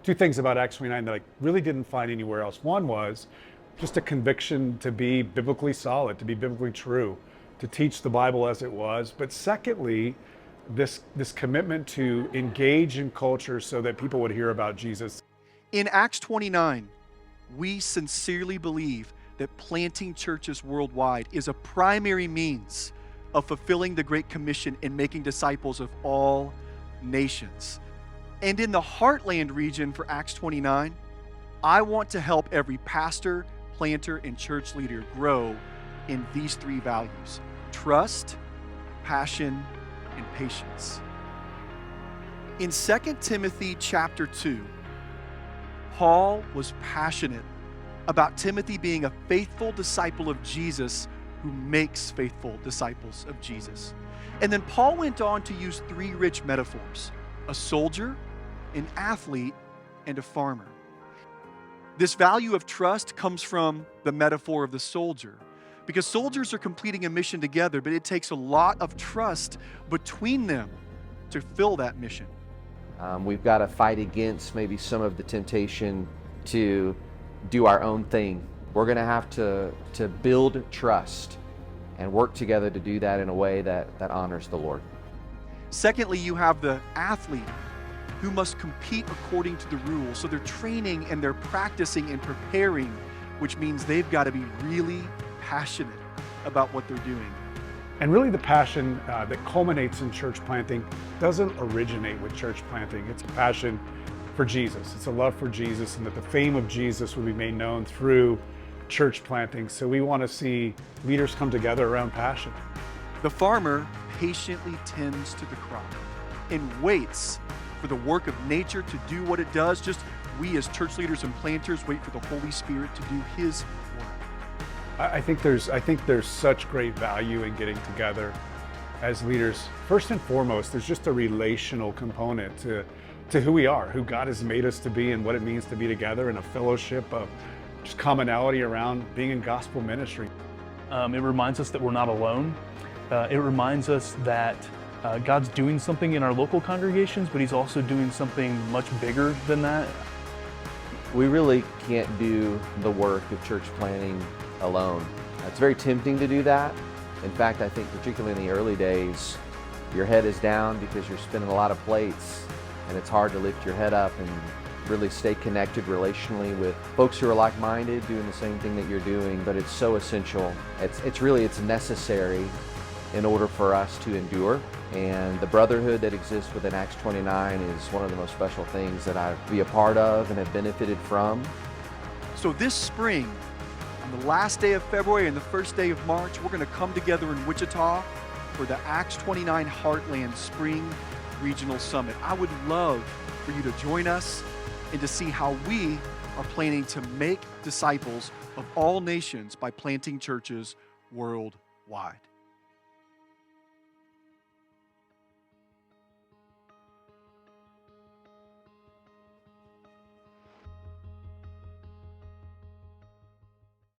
two things about Acts 29 that I really didn't find anywhere else. One was just a conviction to be biblically solid, to be biblically true, to teach the Bible as it was. But secondly, this commitment to engage in culture so that people would hear about Jesus. In Acts 29, we sincerely believe that planting churches worldwide is a primary means of fulfilling the Great Commission and making disciples of all nations. And in the Heartland region for Acts 29, I want to help every pastor, planter, and church leader grow in these three values: trust, passion, and patience. In 2 Timothy chapter 2, Paul was passionate about Timothy being a faithful disciple of Jesus who makes faithful disciples of Jesus. And then Paul went on to use three rich metaphors: a soldier, an athlete, and a farmer. This value of trust comes from the metaphor of the soldier, because soldiers are completing a mission together, but it takes a lot of trust between them to fill that mission. We've got to fight against maybe some of the temptation to do our own thing. We're going to have to build trust and work together to do that in a way that honors the Lord. Secondly, you have the athlete who must compete according to the rules. So they're training and they're practicing and preparing, which means they've got to be really passionate about what they're doing. And really the passion that culminates in church planting doesn't originate with church planting. It's a passion for Jesus. It's a love for Jesus, and that the fame of Jesus will be made known through church planting. So we want to see leaders come together around passion. The farmer patiently tends to the crop and waits for the work of nature to do what it does. Just we as church leaders and planters wait for the Holy Spirit to do His work. I think there's such great value in getting together as leaders. First and foremost, there's just a relational component to who we are, who God has made us to be, and what it means to be together in a fellowship of just commonality around being in gospel ministry. It reminds us that we're not alone. It reminds us that God's doing something in our local congregations, but He's also doing something much bigger than that. We really can't do the work of church planting alone. It's very tempting to do that. In fact, I think particularly in the early days, your head is down because you're spinning a lot of plates, and it's hard to lift your head up and really stay connected relationally with folks who are like-minded, doing the same thing that you're doing. But it's so essential. It's necessary in order for us to endure. And the brotherhood that exists within Acts 29 is one of the most special things that I be a part of and have benefited from. So this spring, on the last day of February and the first day of March, we're going to come together in Wichita for the Acts 29 Heartland Spring Regional Summit. I would love for you to join us and to see how we are planning to make disciples of all nations by planting churches worldwide.